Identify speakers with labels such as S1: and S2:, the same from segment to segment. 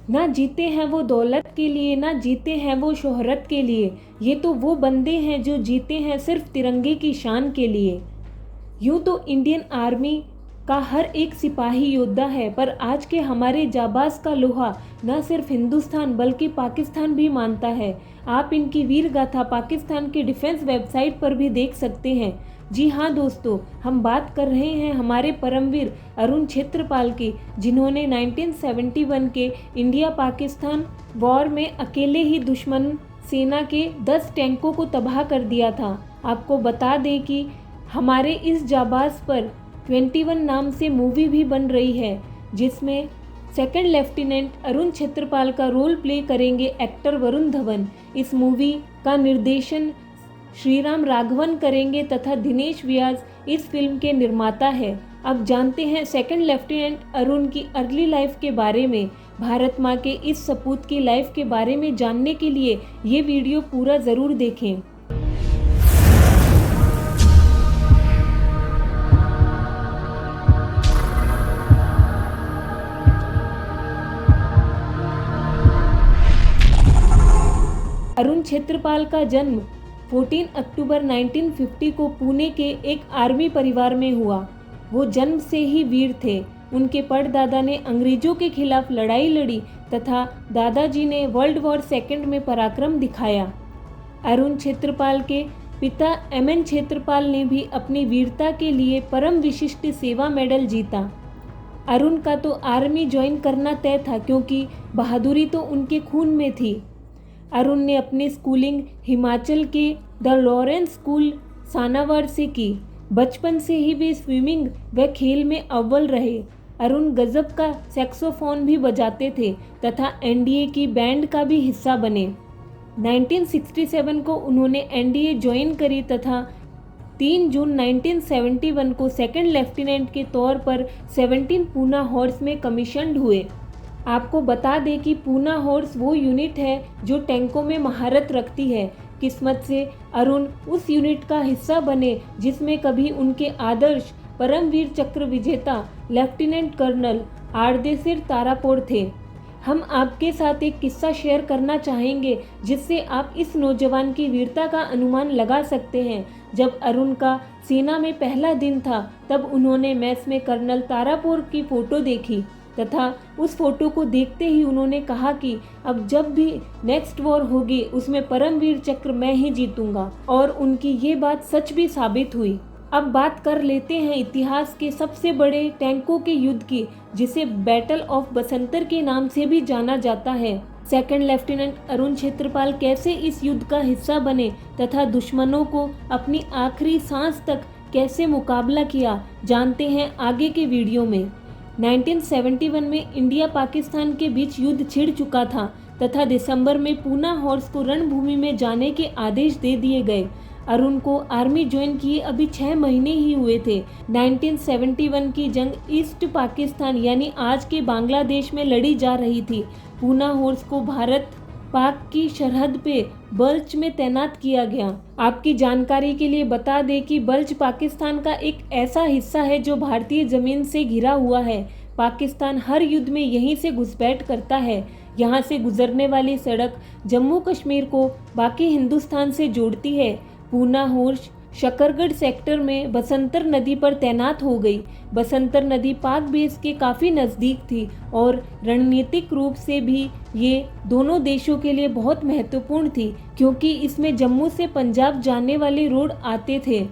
S1: ना जीते हैं वो दौलत के लिए, ना जीते हैं वो शोहरत के लिए, ये तो वो बंदे हैं जो जीते हैं सिर्फ तिरंगे की शान के लिए। यूँ तो इंडियन आर्मी का हर एक सिपाही योद्धा है, पर आज के हमारे जाबाज का लोहा न सिर्फ हिंदुस्तान बल्कि पाकिस्तान भी मानता है। आप इनकी वीर गाथा पाकिस्तान के डिफेंस वेबसाइट पर भी देख सकते हैं। जी हाँ दोस्तों, हम बात कर रहे हैं हमारे परमवीर अरुण क्षेत्रपाल की, जिन्होंने 1971 के इंडिया पाकिस्तान वॉर में अकेले ही दुश्मन सेना के 10 टैंकों को तबाह कर दिया था। आपको बता दें कि हमारे इस जाबाज पर 21 नाम से मूवी भी बन रही है, जिसमें सेकंड लेफ्टिनेंट अरुण क्षेत्रपाल का रोल प्ले करेंगे एक्टर वरुण धवन। इस मूवी का निर्देशन श्रीराम राघवन करेंगे तथा दिनेश व्यास इस फिल्म के निर्माता है। अब जानते हैं सेकंड लेफ्टिनेंट अरुण की अर्ली लाइफ के बारे में। भारत माँ के इस सपूत की लाइफ के बारे में जानने के लिए ये वीडियो पूरा ज़रूर देखें। अरुण क्षेत्रपाल का जन्म 14 अक्टूबर 1950 को पुणे के एक आर्मी परिवार में हुआ। वो जन्म से ही वीर थे। उनके परदादा ने अंग्रेजों के खिलाफ लड़ाई लड़ी तथा दादाजी ने वर्ल्ड वॉर सेकंड में पराक्रम दिखाया। अरुण क्षेत्रपाल के पिता एमएन क्षेत्रपाल ने भी अपनी वीरता के लिए परम विशिष्ट सेवा मेडल जीता। अरुण का तो आर्मी ज्वाइन करना तय था, क्योंकि बहादुरी तो उनके खून में थी। अरुण ने अपनी स्कूलिंग हिमाचल के द लॉरेंस स्कूल सानावर से की। बचपन से ही वे स्विमिंग व खेल में अव्वल रहे। अरुण गजब का सैक्सोफोन भी बजाते थे तथा एनडीए की बैंड का भी हिस्सा बने। 1967 को उन्होंने एनडीए ज्वाइन करी तथा 3 जून 1971 को सेकंड लेफ्टिनेंट के तौर पर 17 पूना हॉर्स में कमीशन्ड हुए। आपको बता दें कि पूना हॉर्स वो यूनिट है जो टैंकों में महारत रखती है। किस्मत से अरुण उस यूनिट का हिस्सा बने जिसमें कभी उनके आदर्श परमवीर चक्र विजेता लेफ्टिनेंट कर्नल आर्देसिर तारापोर थे। हम आपके साथ एक किस्सा शेयर करना चाहेंगे, जिससे आप इस नौजवान की वीरता का अनुमान लगा सकते हैं। जब अरुण का सेना में पहला दिन था, तब उन्होंने मैस में कर्नल तारापोर की फ़ोटो देखी तथा उस फोटो को देखते ही उन्होंने कहा कि अब जब भी नेक्स्ट वॉर होगी उसमें परमवीर चक्र मैं ही जीतूंगा, और उनकी ये बात सच भी साबित हुई। अब बात कर लेते हैं इतिहास के सबसे बड़े टैंकों के युद्ध की, जिसे बैटल ऑफ बसंतर के नाम से भी जाना जाता है। सेकंड लेफ्टिनेंट अरुण क्षेत्रपाल कैसे इस युद्ध का हिस्सा बने तथा दुश्मनों को अपनी आखिरी सांस तक कैसे मुकाबला किया, जानते हैं आगे के वीडियो में। 1971 में इंडिया पाकिस्तान के बीच युद्ध छिड़ चुका था तथा दिसंबर में पूना हॉर्स को रणभूमि में जाने के आदेश दे दिए गए। अरुण को आर्मी ज्वाइन किए अभी 6 महीने ही हुए थे। 1971 की जंग ईस्ट पाकिस्तान यानी आज के बांग्लादेश में लड़ी जा रही थी। पूना हॉर्स को भारत पाक की सरहद पे बल्च में तैनात किया गया। आपकी जानकारी के लिए बता दें कि बल्च पाकिस्तान का एक ऐसा हिस्सा है जो भारतीय जमीन से घिरा हुआ है। पाकिस्तान हर युद्ध में यहीं से घुसपैठ करता है। यहाँ से गुजरने वाली सड़क जम्मू कश्मीर को बाकी हिंदुस्तान से जोड़ती है। पूना हॉर्स शकरगढ़ सेक्टर में बसंतर नदी पर तैनात हो गई। बसंतर नदी पाक बेस के काफ़ी नज़दीक थी और रणनीतिक रूप से भी ये दोनों देशों के लिए बहुत महत्वपूर्ण थी, क्योंकि इसमें जम्मू से पंजाब जाने वाले रोड आते थे।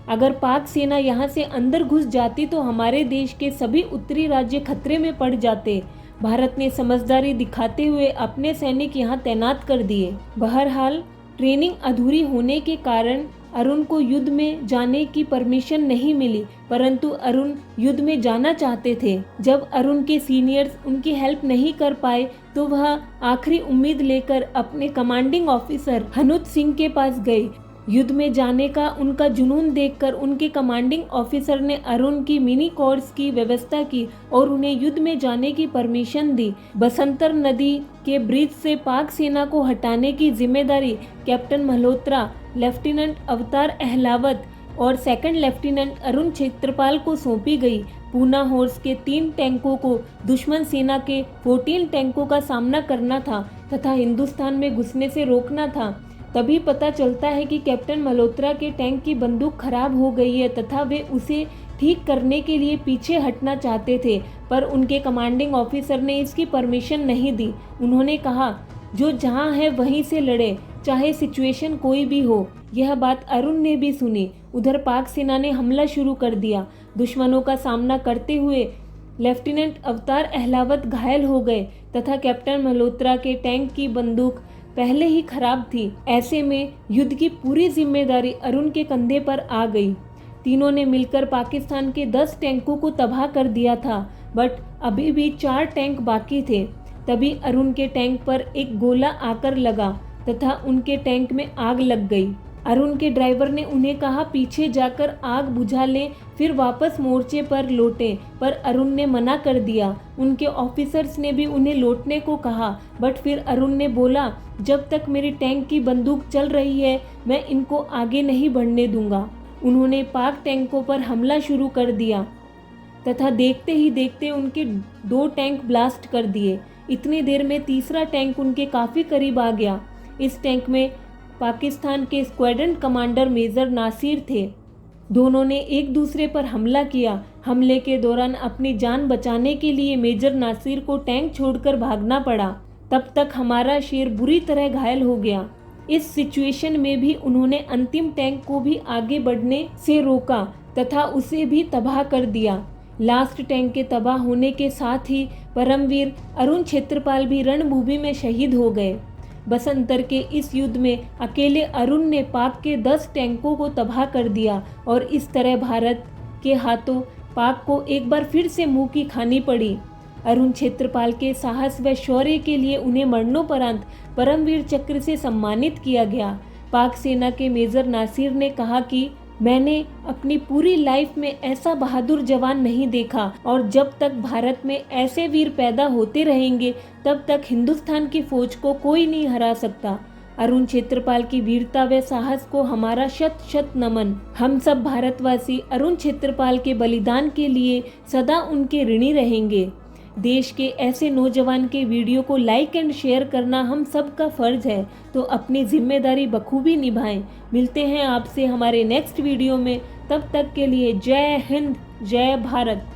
S1: अगर पाक सेना यहाँ से अंदर घुस जाती तो हमारे देश के सभी उत्तरी राज्य खतरे में पड़ जाते। भारत ने समझदारी दिखाते हुए अपने सैनिक यहाँ तैनात कर दिए। बहरहाल ट्रेनिंग अधूरी होने के कारण अरुण को युद्ध में जाने की परमिशन नहीं मिली, परंतु अरुण युद्ध में जाना चाहते थे। जब अरुण के सीनियर्स उनकी हेल्प नहीं कर पाए तो वह आखिरी उम्मीद लेकर अपने कमांडिंग ऑफिसर हनुत सिंह के पास गए। युद्ध में जाने का उनका जुनून देखकर उनके कमांडिंग ऑफिसर ने अरुण की मिनी कोर्स की व्यवस्था की और उन्हें युद्ध में जाने की परमिशन दी। बसंतर नदी के ब्रिज से पाक सेना को हटाने की जिम्मेदारी कैप्टन मल्होत्रा, लेफ्टिनेंट अवतार अहलावत, और सेकंड लेफ्टिनेंट अरुण क्षेत्रपाल को सौंपी गई। पूना हॉर्स के 3 टैंकों को दुश्मन सेना के 14 टैंकों का सामना करना था तथा हिंदुस्तान में घुसने से रोकना था। तभी पता चलता है कि कैप्टन मल्होत्रा के टैंक की बंदूक खराब हो गई है तथा वे उसे ठीक करने के लिए पीछे हटना चाहते थे, पर उनके कमांडिंग ऑफिसर ने इसकी परमिशन नहीं दी। उन्होंने कहा, जो जहां है वहीं से लड़े, चाहे सिचुएशन कोई भी हो। यह बात अरुण ने भी सुनी। उधर पाक सेना ने हमला शुरू कर दिया। दुश्मनों का सामना करते हुए लेफ्टिनेंट अवतार अहलावत घायल हो गए तथा कैप्टन मल्होत्रा के टैंक की बंदूक पहले ही खराब थी। ऐसे में युद्ध की पूरी जिम्मेदारी अरुण के कंधे पर आ गई। तीनों ने मिलकर पाकिस्तान के 10 टैंकों को तबाह कर दिया था, बट अभी भी 4 टैंक बाकी थे। तभी अरुण के टैंक पर एक गोला आकर लगा तथा उनके टैंक में आग लग गई। अरुण के ड्राइवर ने उन्हें कहा, पीछे जाकर आग बुझा लें, फिर वापस मोर्चे पर लौटें, पर अरुण ने मना कर दिया। उनके ऑफिसर्स ने भी उन्हें लौटने को कहा, बट फिर अरुण ने बोला, जब तक मेरी टैंक की बंदूक चल रही है मैं इनको आगे नहीं बढ़ने दूंगा। उन्होंने पाक टैंकों पर हमला शुरू कर दिया तथा देखते ही देखते उनके 2 टैंक ब्लास्ट कर दिए। इतनी देर में तीसरा टैंक उनके काफ़ी करीब आ गया। इस टैंक में पाकिस्तान के स्क्वाड्रन कमांडर मेजर नासिर थे। दोनों ने एक दूसरे पर हमला किया। हमले के दौरान अपनी जान बचाने के लिए मेजर नासिर को टैंक छोड़कर भागना पड़ा। तब तक हमारा शेर बुरी तरह घायल हो गया। इस सिचुएशन में भी उन्होंने अंतिम टैंक को भी आगे बढ़ने से रोका तथा उसे भी तबाह कर दिया। लास्ट टैंक के तबाह होने के साथ ही परमवीर अरुण क्षेत्रपाल भी रणभूमि में शहीद हो गए। बसंतर के इस युद्ध में अकेले अरुण ने पाक के 10 टैंकों को तबाह कर दिया और इस तरह भारत के हाथों पाक को एक बार फिर से मुंह की खानी पड़ी। अरुण क्षेत्रपाल के साहस व शौर्य के लिए उन्हें मरणोपरांत परमवीर चक्र से सम्मानित किया गया। पाक सेना के मेजर नासिर ने कहा कि मैंने अपनी पूरी लाइफ में ऐसा बहादुर जवान नहीं देखा और जब तक भारत में ऐसे वीर पैदा होते रहेंगे तब तक हिंदुस्तान की फौज को कोई नहीं हरा सकता। अरुण क्षेत्रपाल की वीरता व साहस को हमारा शत शत नमन। हम सब भारतवासी अरुण क्षेत्रपाल के बलिदान के लिए सदा उनके ऋणी रहेंगे। देश के ऐसे नौजवान के वीडियो को लाइक एंड शेयर करना हम सब का फर्ज है, तो अपनी जिम्मेदारी बखूबी निभाएं। मिलते हैं आपसे हमारे नेक्स्ट वीडियो में, तब तक के लिए जय हिंद, जय भारत।